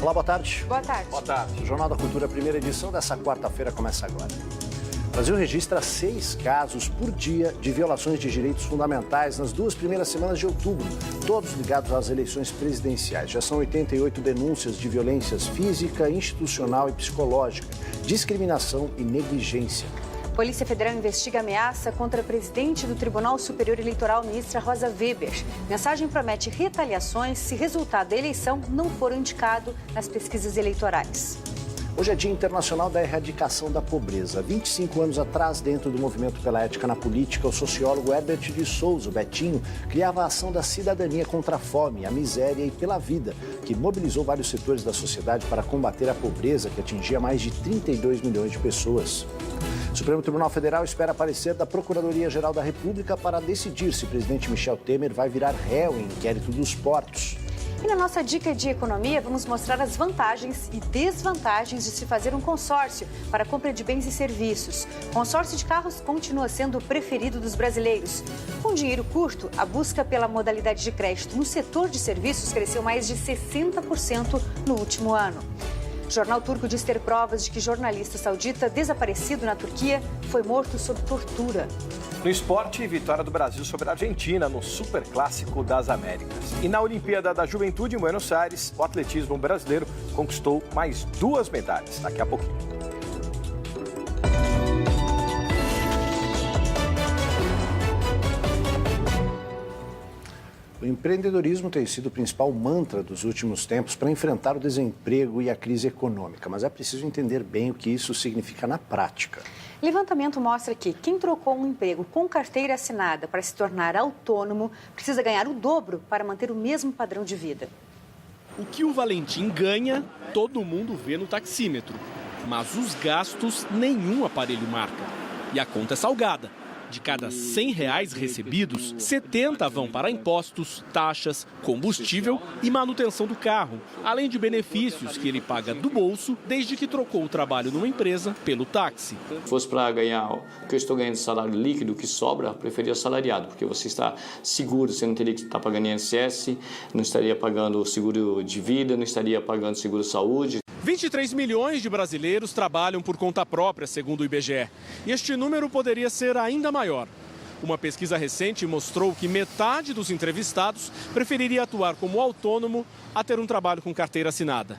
Olá, boa tarde. Boa tarde. Boa tarde. O Jornal da Cultura, primeira edição dessa quarta-feira, começa agora. O Brasil registra 6 casos por dia de violações de direitos fundamentais nas 2 primeiras semanas de outubro, todos ligados às eleições presidenciais. Já são 88 denúncias de violências física, institucional e psicológica, discriminação e negligência. Polícia Federal investiga ameaça contra a presidente do Tribunal Superior Eleitoral, ministra Rosa Weber. Mensagem promete retaliações se resultado da eleição não for indicado nas pesquisas eleitorais. Hoje é Dia Internacional da Erradicação da Pobreza. 25 anos atrás, dentro do movimento pela ética na política, o sociólogo Herbert de Souza, o Betinho, criava a ação da cidadania contra a fome, a miséria e pela vida, que mobilizou vários setores da sociedade para combater a pobreza, que atingia mais de 32 milhões de pessoas. O Supremo Tribunal Federal espera parecer da Procuradoria-Geral da República para decidir se o presidente Michel Temer vai virar réu em inquérito dos portos. E na nossa dica de economia, vamos mostrar as vantagens e desvantagens de se fazer um consórcio para a compra de bens e serviços. O consórcio de carros continua sendo o preferido dos brasileiros. Com dinheiro curto, a busca pela modalidade de crédito no setor de serviços cresceu mais de 60% no último ano. O jornal turco diz ter provas de que jornalista saudita desaparecido na Turquia foi morto sob tortura. No esporte, vitória do Brasil sobre a Argentina no Superclássico das Américas. E na Olimpíada da Juventude em Buenos Aires, o atletismo brasileiro conquistou mais 2 medalhas. Daqui a pouquinho. O empreendedorismo tem sido o principal mantra dos últimos tempos para enfrentar o desemprego e a crise econômica, mas é preciso entender bem o que isso significa na prática. O levantamento mostra que quem trocou um emprego com carteira assinada para se tornar autônomo precisa ganhar o dobro para manter o mesmo padrão de vida. O que o Valentim ganha, todo mundo vê no taxímetro, mas os gastos nenhum aparelho marca. E a conta é salgada. De cada R$100 recebidos, 70 vão para impostos, taxas, combustível e manutenção do carro, além de benefícios que ele paga do bolso desde que trocou o trabalho numa empresa pelo táxi. Se fosse para ganhar o que eu estou ganhando de salário líquido, que sobra, eu preferia salariado, porque você está seguro, você não teria que estar pagando INSS, não estaria pagando seguro de vida, não estaria pagando seguro saúde. 23 milhões de brasileiros trabalham por conta própria, segundo o IBGE. E este número poderia ser ainda maior. Uma pesquisa recente mostrou que metade dos entrevistados preferiria atuar como autônomo a ter um trabalho com carteira assinada.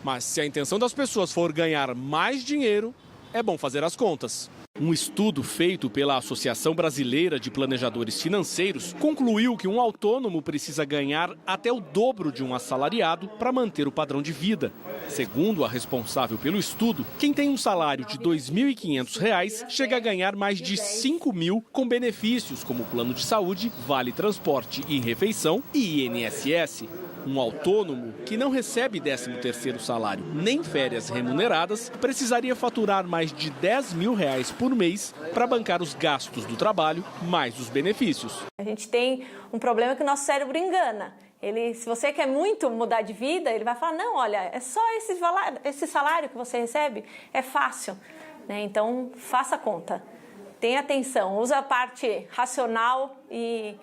Mas se a intenção das pessoas for ganhar mais dinheiro, é bom fazer as contas. Um estudo feito pela Associação Brasileira de Planejadores Financeiros concluiu que um autônomo precisa ganhar até o dobro de um assalariado para manter o padrão de vida. Segundo a responsável pelo estudo, quem tem um salário de R$ 2.500 chega a ganhar mais de R$ 5.000 com benefícios como plano de saúde, vale transporte e refeição e INSS. Um autônomo que não recebe 13º salário nem férias remuneradas precisaria faturar mais de R$10.000 por mês para bancar os gastos do trabalho mais os benefícios. A gente tem um problema que o nosso cérebro engana. Se você quer muito mudar de vida, ele vai falar, não, olha, é só esse salário que você recebe, é fácil. Então, faça a conta. Tenha atenção, usa a parte racional e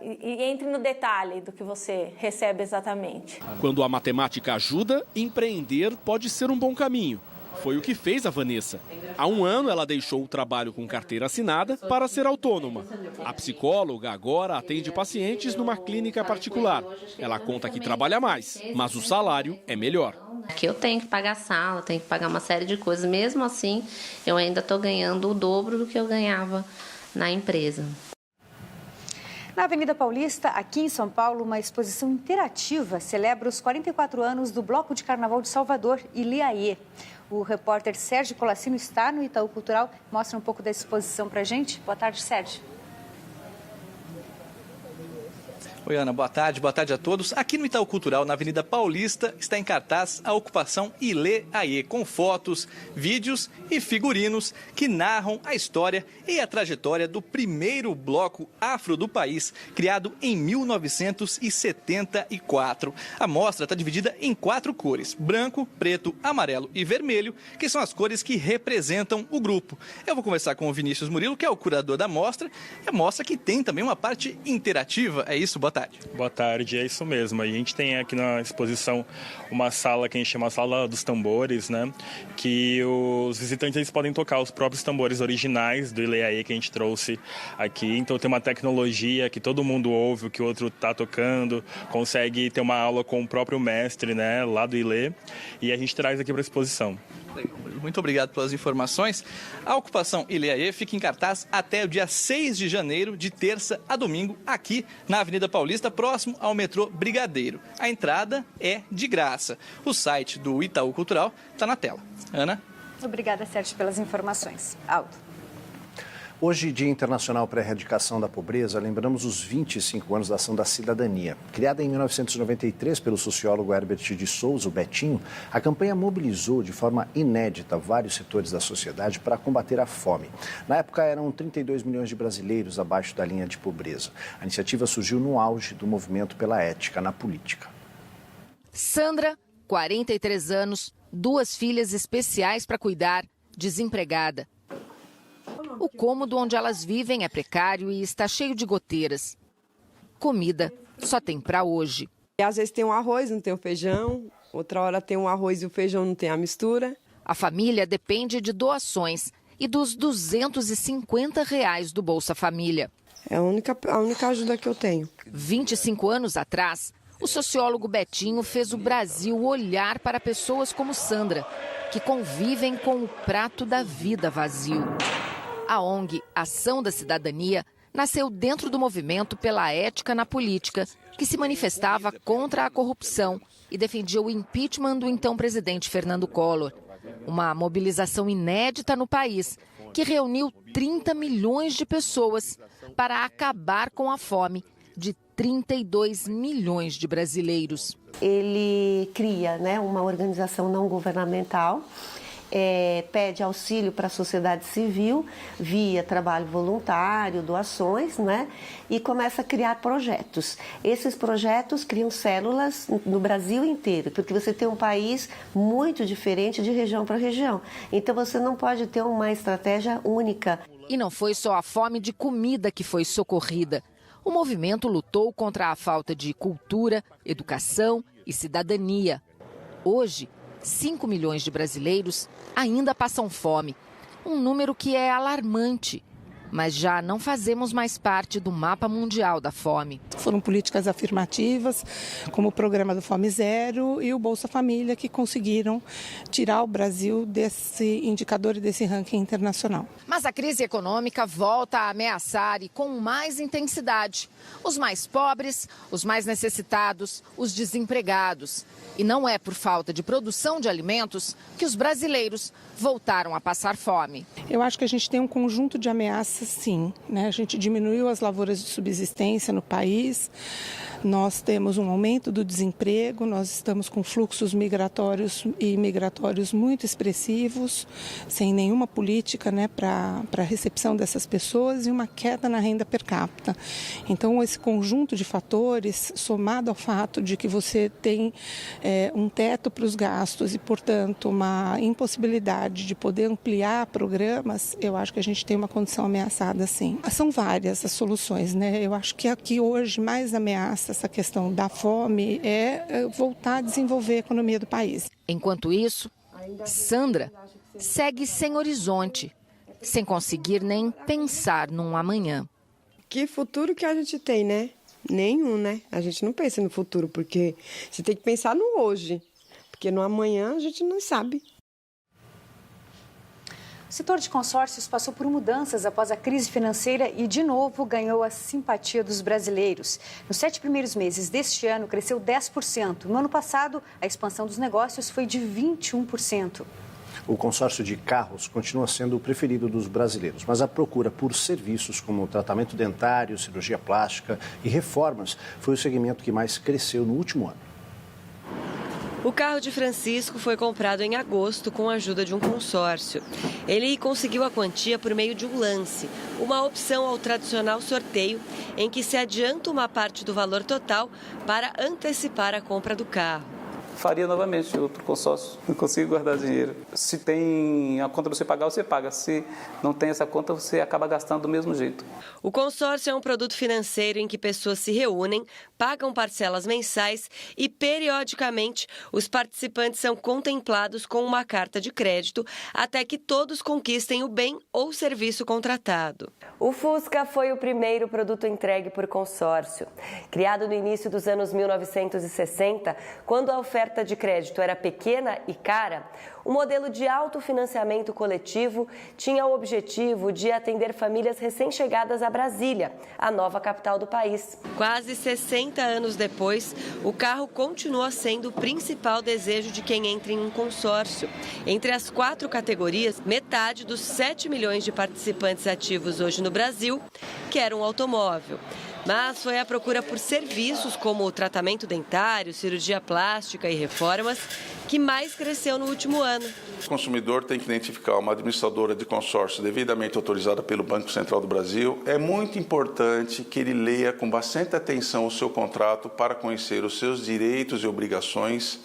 entre no detalhe do que você recebe exatamente. Quando a matemática ajuda, empreender pode ser um bom caminho. Foi o que fez a Vanessa. Há 1 ano, ela deixou o trabalho com carteira assinada para ser autônoma. A psicóloga agora atende pacientes numa clínica particular. Ela conta que trabalha mais, mas o salário é melhor. Aqui eu tenho que pagar sala, tenho que pagar uma série de coisas. Mesmo assim, eu ainda estou ganhando o dobro do que eu ganhava na empresa. Na Avenida Paulista, aqui em São Paulo, uma exposição interativa celebra os 44 anos do Bloco de Carnaval de Salvador, Ileaê. O repórter Sérgio Colassino está no Itaú Cultural, mostra um pouco da exposição para a gente. Boa tarde, Sérgio. Oi, Ana, boa tarde a todos. Aqui no Itaú Cultural, na Avenida Paulista, está em cartaz a ocupação Ileaê, com fotos, vídeos e figurinos que narram a história e a trajetória do primeiro bloco afro do país, criado em 1974. A mostra está dividida em 4 cores, branco, preto, amarelo e vermelho, que são as cores que representam o grupo. Eu vou conversar com o Vinícius Murilo, que é o curador da mostra, a mostra que tem também uma parte interativa. É isso? Boa tarde. tarde. Boa tarde, é isso mesmo. A gente tem aqui na exposição uma sala que a gente chama Sala dos Tambores, né? Que os visitantes eles podem tocar os próprios tambores originais do Ilê que a gente trouxe aqui. Então tem uma tecnologia que todo mundo ouve o que o outro está tocando, consegue ter uma aula com o próprio mestre, né? Lá do Ilê, e a gente traz aqui para a exposição. Muito obrigado pelas informações. A ocupação Ilê fica em cartaz até o dia 6 de janeiro, de terça a domingo, aqui na Avenida Paulista, próximo ao metrô Brigadeiro. A entrada é de graça. O site do Itaú Cultural está na tela. Ana? Obrigada, Sérgio, pelas informações. Aldo. Hoje, Dia Internacional para a Erradicação da Pobreza, lembramos os 25 anos da Ação da Cidadania. Criada em 1993 pelo sociólogo Herbert de Souza, o Betinho, a campanha mobilizou de forma inédita vários setores da sociedade para combater a fome. Na época, eram 32 milhões de brasileiros abaixo da linha de pobreza. A iniciativa surgiu no auge do movimento pela ética na política. Sandra, 43 anos, 2 filhas especiais para cuidar, desempregada. O cômodo onde elas vivem é precário e está cheio de goteiras. Comida só tem para hoje. Às vezes tem um arroz, não tem o feijão. Outra hora tem um arroz e o feijão não tem a mistura. A família depende de doações e dos R$250 do Bolsa Família. É a única ajuda que eu tenho. 25 anos atrás, o sociólogo Betinho fez o Brasil olhar para pessoas como Sandra, que convivem com o prato da vida vazio. A ONG Ação da Cidadania nasceu dentro do movimento pela ética na política, que se manifestava contra a corrupção e defendia o impeachment do então presidente Fernando Collor. Uma mobilização inédita no país, que reuniu 30 milhões de pessoas para acabar com a fome de 32 milhões de brasileiros. Ele cria, uma organização não governamental, pede auxílio para a sociedade civil via trabalho voluntário, doações, e começa a criar projetos. Esses projetos criam células no Brasil inteiro, porque você tem um país muito diferente de região para região. Então você não pode ter uma estratégia única. E não foi só a fome de comida que foi socorrida. O movimento lutou contra a falta de cultura, educação e cidadania. Hoje, 5 milhões de brasileiros ainda passam fome, um número que é alarmante, mas já não fazemos mais parte do mapa mundial da fome. Foram políticas afirmativas, como o programa do Fome Zero e o Bolsa Família, que conseguiram tirar o Brasil desse indicador e desse ranking internacional. Mas a crise econômica volta a ameaçar e com mais intensidade os mais pobres, os mais necessitados, os desempregados. E não é por falta de produção de alimentos que os brasileiros voltaram a passar fome. Eu acho que a gente tem um conjunto de ameaças, sim. A gente diminuiu as lavouras de subsistência no país, nós temos um aumento do desemprego, nós estamos com fluxos migratórios e migratórios muito expressivos, sem nenhuma política para a recepção dessas pessoas e uma queda na renda per capita. Então, esse conjunto de fatores, somado ao fato de que você tem um teto para os gastos e, portanto, uma impossibilidade de poder ampliar programas, eu acho que a gente tem uma condição ameaçada, sim. São várias as soluções, Eu acho que aqui hoje mais ameaça essa questão da fome é voltar a desenvolver a economia do país. Enquanto isso, Sandra segue sem horizonte, sem conseguir nem pensar num amanhã. Que futuro que a gente tem, Nenhum, A gente não pensa no futuro, porque você tem que pensar no hoje, porque no amanhã a gente não sabe. O setor de consórcios passou por mudanças após a crise financeira e, de novo, ganhou a simpatia dos brasileiros. Nos 7 primeiros meses deste ano, cresceu 10%. No ano passado, a expansão dos negócios foi de 21%. O consórcio de carros continua sendo o preferido dos brasileiros, mas a procura por serviços como tratamento dentário, cirurgia plástica e reformas foi o segmento que mais cresceu no último ano. O carro de Francisco foi comprado em agosto com a ajuda de um consórcio. Ele conseguiu a quantia por meio de um lance, uma opção ao tradicional sorteio em que se adianta uma parte do valor total para antecipar a compra do carro. faria novamente outro consórcio. Não consigo guardar dinheiro. Se tem a conta para você pagar, você paga. Se não tem essa conta, você acaba gastando do mesmo jeito. O consórcio é um produto financeiro em que pessoas se reúnem, pagam parcelas mensais e, periodicamente, os participantes são contemplados com uma carta de crédito até que todos conquistem o bem ou serviço contratado. O Fusca foi o primeiro produto entregue por consórcio. Criado no início dos anos 1960, quando a oferta de crédito era pequena e cara, o modelo de autofinanciamento coletivo tinha o objetivo de atender famílias recém-chegadas a Brasília, a nova capital do país. Quase 60 anos depois, o carro continua sendo o principal desejo de quem entra em um consórcio. Entre as 4 categorias, metade dos 7 milhões de participantes ativos hoje no Brasil quer um automóvel. Mas foi a procura por serviços como o tratamento dentário, cirurgia plástica e reformas que mais cresceu no último ano. O consumidor tem que identificar uma administradora de consórcio devidamente autorizada pelo Banco Central do Brasil. É muito importante que ele leia com bastante atenção o seu contrato para conhecer os seus direitos e obrigações.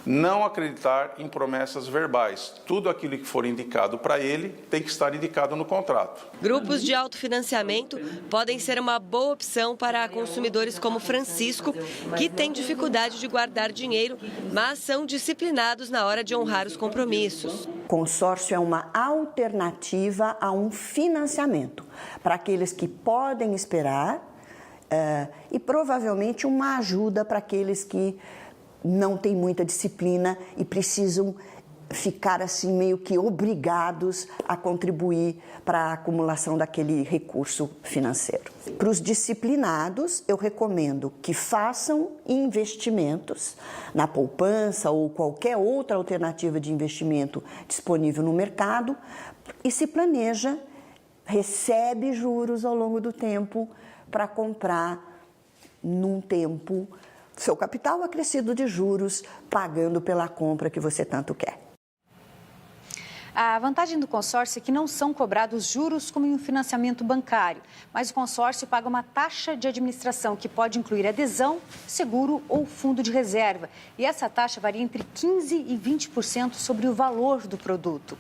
Não acreditar em promessas verbais. Tudo aquilo que for indicado para ele tem que estar indicado no contrato. Grupos de autofinanciamento podem ser uma boa opção para consumidores como Francisco, que tem dificuldade de guardar dinheiro, mas são disciplinados na hora de honrar os compromissos. Consórcio é uma alternativa a um financiamento para aqueles que podem esperar e provavelmente uma ajuda para aqueles que não têm muita disciplina e precisam ficar assim meio que obrigados a contribuir para a acumulação daquele recurso financeiro. Para os disciplinados, eu recomendo que façam investimentos na poupança ou qualquer outra alternativa de investimento disponível no mercado e se planeja, recebe juros ao longo do tempo para comprar num tempo seu capital acrescido de juros, pagando pela compra que você tanto quer. A vantagem do consórcio é que não são cobrados juros como em um financiamento bancário, mas o consórcio paga uma taxa de administração que pode incluir adesão, seguro ou fundo de reserva. E essa taxa varia entre 15% e 20% sobre o valor do produto.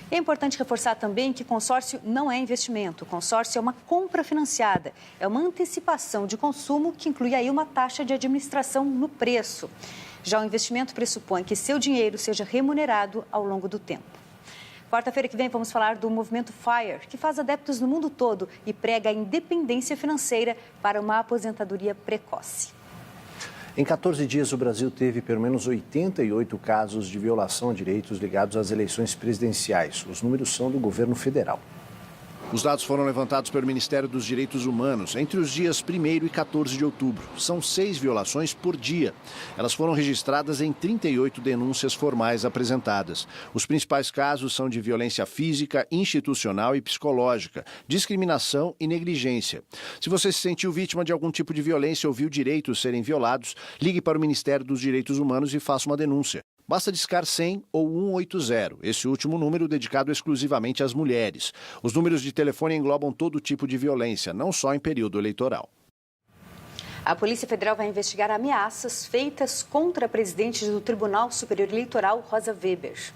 É importante reforçar também que consórcio não é investimento. O consórcio é uma compra financiada. É uma antecipação de consumo que inclui aí uma taxa de administração no preço. Já o investimento pressupõe que seu dinheiro seja remunerado ao longo do tempo. Quarta-feira que vem vamos falar do movimento FIRE, que faz adeptos no mundo todo e prega a independência financeira para uma aposentadoria precoce. Em 14 dias, o Brasil teve pelo menos 88 casos de violação a direitos ligados às eleições presidenciais. Os números são do governo federal. Os dados foram levantados pelo Ministério dos Direitos Humanos entre os dias 1º e 14 de outubro. São 6 violações por dia. Elas foram registradas em 38 denúncias formais apresentadas. Os principais casos são de violência física, institucional e psicológica, discriminação e negligência. Se você se sentiu vítima de algum tipo de violência ou viu direitos serem violados, ligue para o Ministério dos Direitos Humanos e faça uma denúncia. Basta discar 100 ou 180, esse último número dedicado exclusivamente às mulheres. Os números de telefone englobam todo tipo de violência, não só em período eleitoral. A Polícia Federal vai investigar ameaças feitas contra a presidente do Tribunal Superior Eleitoral, Rosa Weber.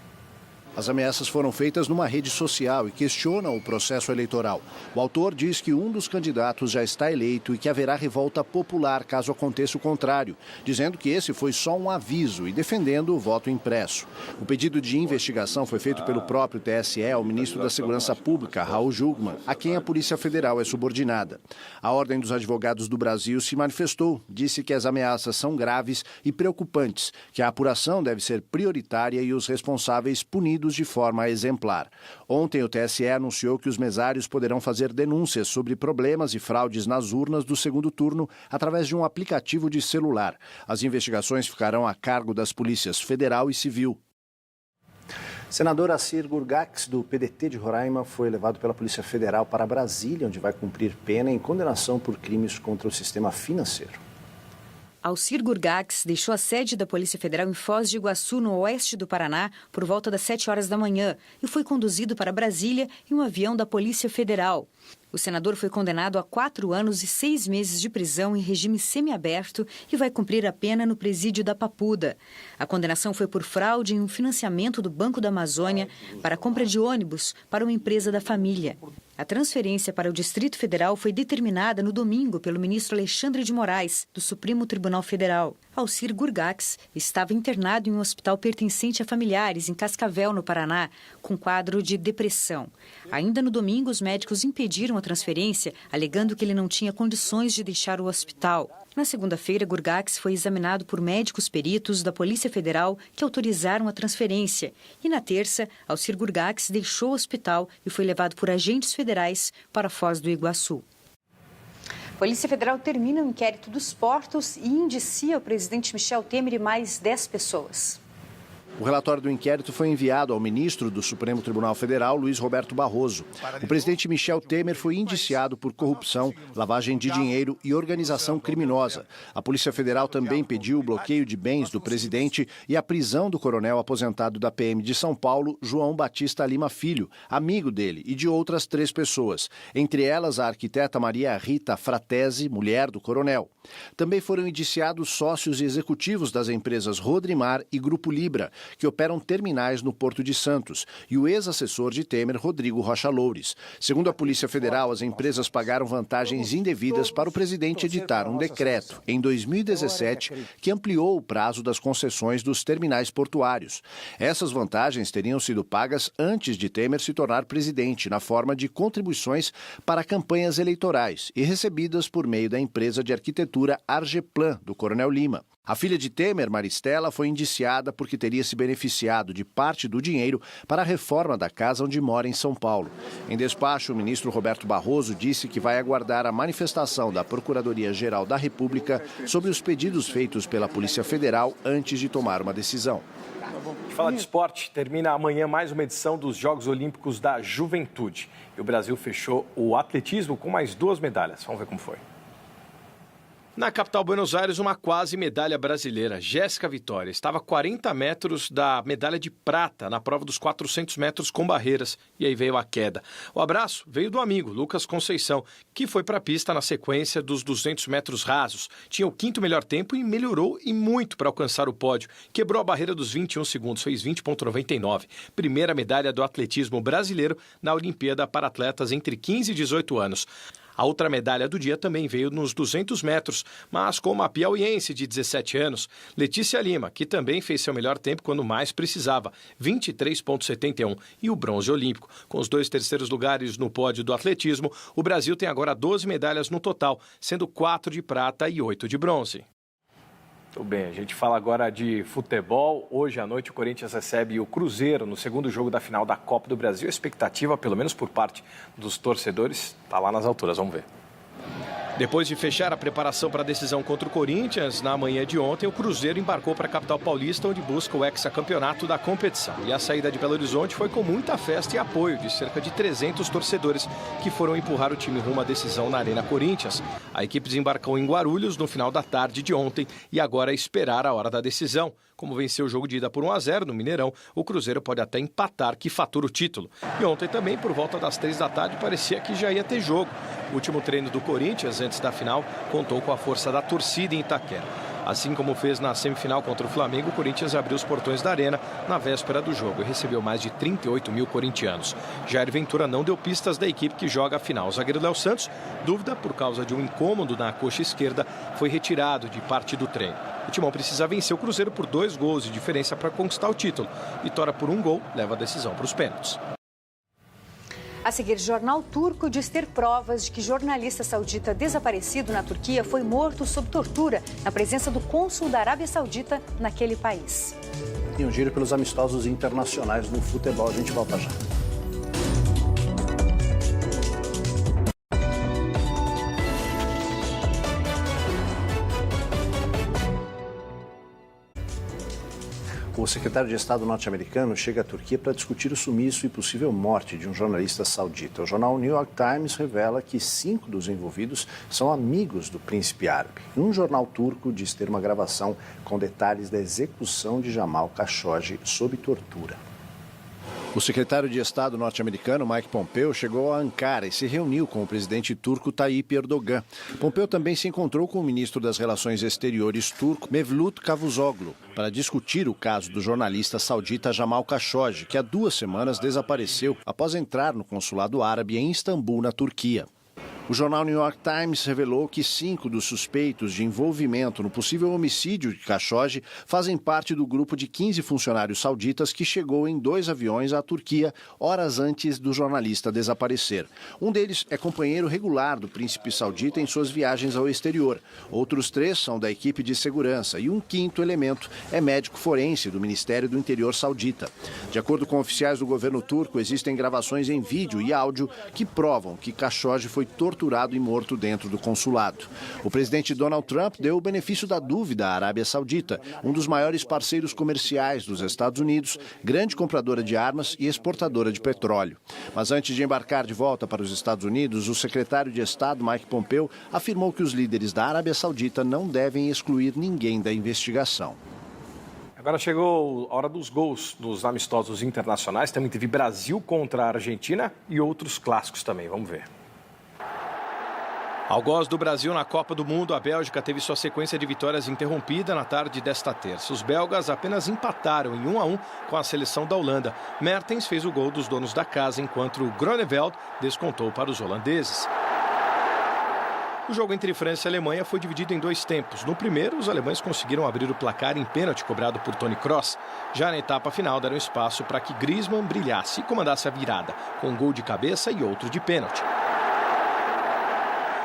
As ameaças foram feitas numa rede social e questionam o processo eleitoral. O autor diz que um dos candidatos já está eleito e que haverá revolta popular caso aconteça o contrário, dizendo que esse foi só um aviso e defendendo o voto impresso. O pedido de investigação foi feito pelo próprio TSE ao ministro da Segurança Pública, Raul Jungmann, a quem a Polícia Federal é subordinada. A Ordem dos Advogados do Brasil se manifestou, disse que as ameaças são graves e preocupantes, que a apuração deve ser prioritária e os responsáveis punidos de forma exemplar. Ontem, o TSE anunciou que os mesários poderão fazer denúncias sobre problemas e fraudes nas urnas do segundo turno através de um aplicativo de celular. As investigações ficarão a cargo das polícias federal e civil. Senador Assir Gurgax, do PDT de Roraima, foi levado pela Polícia Federal para Brasília, onde vai cumprir pena em condenação por crimes contra o sistema financeiro. Alcir Gurgax deixou a sede da Polícia Federal em Foz de Iguaçu, no oeste do Paraná, por volta das 7 horas da manhã e foi conduzido para Brasília em um avião da Polícia Federal. O senador foi condenado a 4 anos e 6 meses de prisão em regime semiaberto e vai cumprir a pena no presídio da Papuda. A condenação foi por fraude em um financiamento do Banco da Amazônia para a compra de ônibus para uma empresa da família. A transferência para o Distrito Federal foi determinada no domingo pelo ministro Alexandre de Moraes, do Supremo Tribunal Federal. Alcir Gurgax estava internado em um hospital pertencente a familiares em Cascavel, no Paraná, com quadro de depressão. Ainda no domingo, os médicos impediram a transferência, alegando que ele não tinha condições de deixar o hospital. Na segunda-feira, Gurgax foi examinado por médicos peritos da Polícia Federal que autorizaram a transferência. E na terça, Alcir Gurgax deixou o hospital e foi levado por agentes federais para Foz do Iguaçu. A Polícia Federal termina o inquérito dos portos e indicia o presidente Michel Temer e mais 10 pessoas. O relatório do inquérito foi enviado ao ministro do Supremo Tribunal Federal, Luiz Roberto Barroso. O presidente Michel Temer foi indiciado por corrupção, lavagem de dinheiro e organização criminosa. A Polícia Federal também pediu o bloqueio de bens do presidente e a prisão do coronel aposentado da PM de São Paulo, João Batista Lima Filho, amigo dele, e de outras 3 pessoas, entre elas a arquiteta Maria Rita Fratesi, mulher do coronel. Também foram indiciados sócios e executivos das empresas Rodrimar e Grupo Libra, que operam terminais no Porto de Santos, e o ex-assessor de Temer, Rodrigo Rocha Loures. Segundo a Polícia Federal, as empresas pagaram vantagens indevidas para o presidente editar um decreto, em 2017, que ampliou o prazo das concessões dos terminais portuários. Essas vantagens teriam sido pagas antes de Temer se tornar presidente, na forma de contribuições para campanhas eleitorais e recebidas por meio da empresa de arquitetura Argeplan, do Coronel Lima. A filha de Temer, Maristela, foi indiciada porque teria se beneficiado de parte do dinheiro para a reforma da casa onde mora em São Paulo. Em despacho, o ministro Roberto Barroso disse que vai aguardar a manifestação da Procuradoria-Geral da República sobre os pedidos feitos pela Polícia Federal antes de tomar uma decisão. Fala de esporte, termina amanhã mais uma edição dos Jogos Olímpicos da Juventude. E o Brasil fechou o atletismo com mais 2 medalhas. Vamos ver como foi. Na capital Buenos Aires, uma quase medalha brasileira. Jéssica Vitória estava a 40 metros da medalha de prata na prova dos 400 metros com barreiras. E aí veio a queda. O abraço veio do amigo, Lucas Conceição, que foi para a pista na sequência dos 200 metros rasos. Tinha o 5º melhor tempo e melhorou e muito para alcançar o pódio. Quebrou a barreira dos 21 segundos, fez 20,99. Primeira medalha do atletismo brasileiro na Olimpíada para atletas entre 15 e 18 anos. A outra medalha do dia também veio nos 200 metros, mas com uma piauiense de 17 anos, Letícia Lima, que também fez seu melhor tempo quando mais precisava, 23,71, e o bronze olímpico. Com os 2 terceiros lugares no pódio do atletismo, o Brasil tem agora 12 medalhas no total, sendo 4 de prata e 8 de bronze. Tudo bem, a gente fala agora de futebol. Hoje à noite o Corinthians recebe o Cruzeiro no segundo jogo da final da Copa do Brasil. A expectativa, pelo menos por parte dos torcedores, está lá nas alturas. Vamos ver. Depois de fechar a preparação para a decisão contra o Corinthians, na manhã de ontem, o Cruzeiro embarcou para a capital paulista, onde busca o hexacampeonato da competição. E a saída de Belo Horizonte foi com muita festa e apoio de cerca de 300 torcedores que foram empurrar o time rumo à decisão na Arena Corinthians. A equipe desembarcou em Guarulhos no final da tarde de ontem e agora esperar a hora da decisão. Como venceu o jogo de ida por 1-0 no Mineirão, o Cruzeiro pode até empatar, que fatura o título. E ontem também, por volta das 3 da tarde, parecia que já ia ter jogo. O último treino do Corinthians, antes da final, contou com a força da torcida em Itaquera. Assim como fez na semifinal contra o Flamengo, o Corinthians abriu os portões da Arena na véspera do jogo e recebeu mais de 38 mil corintianos. Jair Ventura não deu pistas da equipe que joga a final. O zagueiro Léo Santos, dúvida por causa de um incômodo na coxa esquerda, foi retirado de parte do treino. O Timão precisa vencer o Cruzeiro por 2 gols de diferença para conquistar o título. Vitória por 1 gol leva a decisão para os pênaltis. A seguir, jornal turco diz ter provas de que jornalista saudita desaparecido na Turquia foi morto sob tortura na presença do cônsul da Arábia Saudita naquele país. E um giro pelos amistosos internacionais no futebol. A gente volta já. O secretário de Estado norte-americano chega à Turquia para discutir o sumiço e possível morte de um jornalista saudita. O jornal New York Times revela que 5 dos envolvidos são amigos do príncipe árabe. Um jornal turco diz ter uma gravação com detalhes da execução de Jamal Khashoggi sob tortura. O secretário de Estado norte-americano, Mike Pompeo, chegou a Ankara e se reuniu com o presidente turco Tayyip Erdogan. Pompeo também se encontrou com o ministro das Relações Exteriores turco, Mevlut Cavusoglu, para discutir o caso do jornalista saudita Jamal Khashoggi, que há 2 semanas desapareceu após entrar no consulado árabe em Istambul, na Turquia. O jornal New York Times revelou que 5 dos suspeitos de envolvimento no possível homicídio de Khashoggi fazem parte do grupo de 15 funcionários sauditas que chegou em 2 aviões à Turquia horas antes do jornalista desaparecer. Um deles é companheiro regular do príncipe saudita em suas viagens ao exterior. Outros 3 são da equipe de segurança e um 5º elemento é médico forense do Ministério do Interior saudita. De acordo com oficiais do governo turco, existem gravações em vídeo e áudio que provam que Khashoggi foi torturado e morto dentro do consulado. O presidente Donald Trump deu o benefício da dúvida à Arábia Saudita, um dos maiores parceiros comerciais dos Estados Unidos, grande compradora de armas e exportadora de petróleo. Mas antes de embarcar de volta para os Estados Unidos, o secretário de Estado, Mike Pompeo, afirmou que os líderes da Arábia Saudita não devem excluir ninguém da investigação. Agora chegou a hora dos gols dos amistosos internacionais. Também teve Brasil contra a Argentina e outros clássicos também. Vamos ver. Algoz do Brasil na Copa do Mundo, a Bélgica teve sua sequência de vitórias interrompida na tarde desta terça. Os belgas apenas empataram em 1-1 com a seleção da Holanda. Mertens fez o gol dos donos da casa, enquanto o Gröneveld descontou para os holandeses. O jogo entre França e Alemanha foi dividido em 2 tempos. No primeiro, os alemães conseguiram abrir o placar em pênalti cobrado por Toni Kroos. Já na etapa final, deram espaço para que Griezmann brilhasse e comandasse a virada, com um gol de cabeça e outro de pênalti.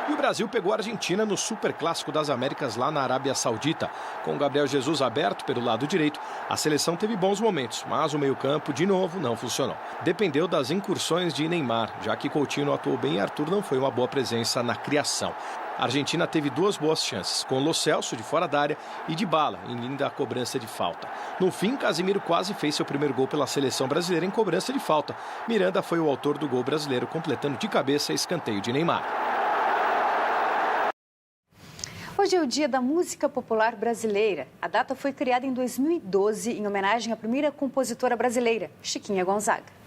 E o Brasil pegou a Argentina no Superclássico das Américas lá na Arábia Saudita. Com o Gabriel Jesus aberto pelo lado direito, a seleção teve bons momentos, mas o meio-campo, de novo, não funcionou. Dependeu das incursões de Neymar, já que Coutinho não atuou bem e Arthur não foi uma boa presença na criação. A Argentina teve 2 boas chances, com Lo Celso de fora da área e Dybala em linda cobrança de falta. No fim, Casemiro quase fez seu primeiro gol pela seleção brasileira em cobrança de falta. Miranda foi o autor do gol brasileiro, completando de cabeça escanteio de Neymar. Hoje é o Dia da Música Popular Brasileira. A data foi criada em 2012 em homenagem à primeira compositora brasileira, Chiquinha Gonzaga.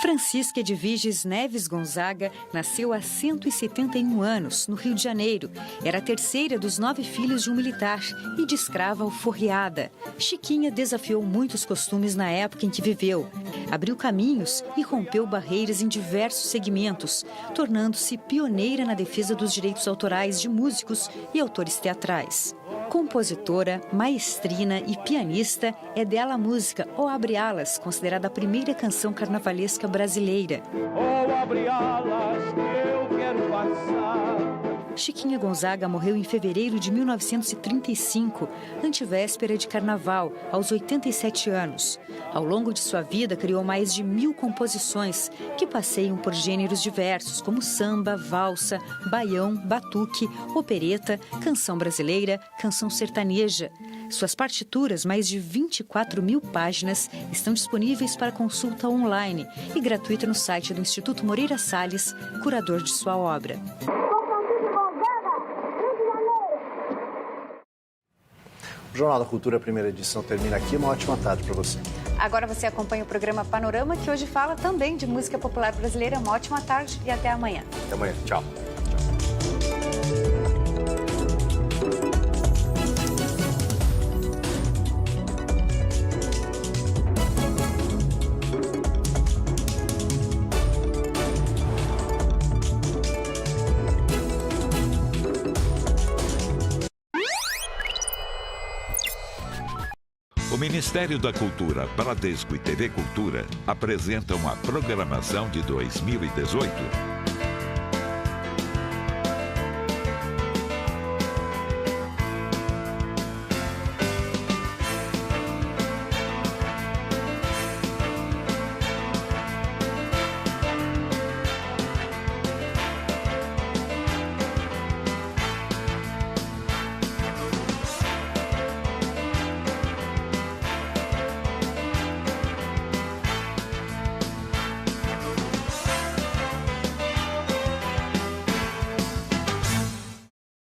Francisca Edviges Neves Gonzaga nasceu há 171 anos, no Rio de Janeiro. Era a terceira dos 9 filhos de um militar e de escrava alforriada. Chiquinha desafiou muitos costumes na época em que viveu. Abriu caminhos e rompeu barreiras em diversos segmentos, tornando-se pioneira na defesa dos direitos autorais de músicos e autores teatrais. Compositora, maestrina e pianista, é dela a música O Abre Alas, considerada a primeira canção carnavalesca brasileira. Oh, abre alas que eu quero passar. Chiquinha Gonzaga morreu em fevereiro de 1935, antevéspera de carnaval, aos 87 anos. Ao longo de sua vida, criou mais de 1000 composições, que passeiam por gêneros diversos, como samba, valsa, baião, batuque, opereta, canção brasileira, canção sertaneja. Suas partituras, mais de 24.000 páginas, estão disponíveis para consulta online e gratuita no site do Instituto Moreira Salles, curador de sua obra. O Jornal da Cultura, primeira edição, termina aqui. Uma ótima tarde para você. Agora você acompanha o programa Panorama, que hoje fala também de música popular brasileira. Uma ótima tarde e até amanhã. Até amanhã. Tchau. O Ministério da Cultura, Bradesco e TV Cultura apresentam a programação de 2018.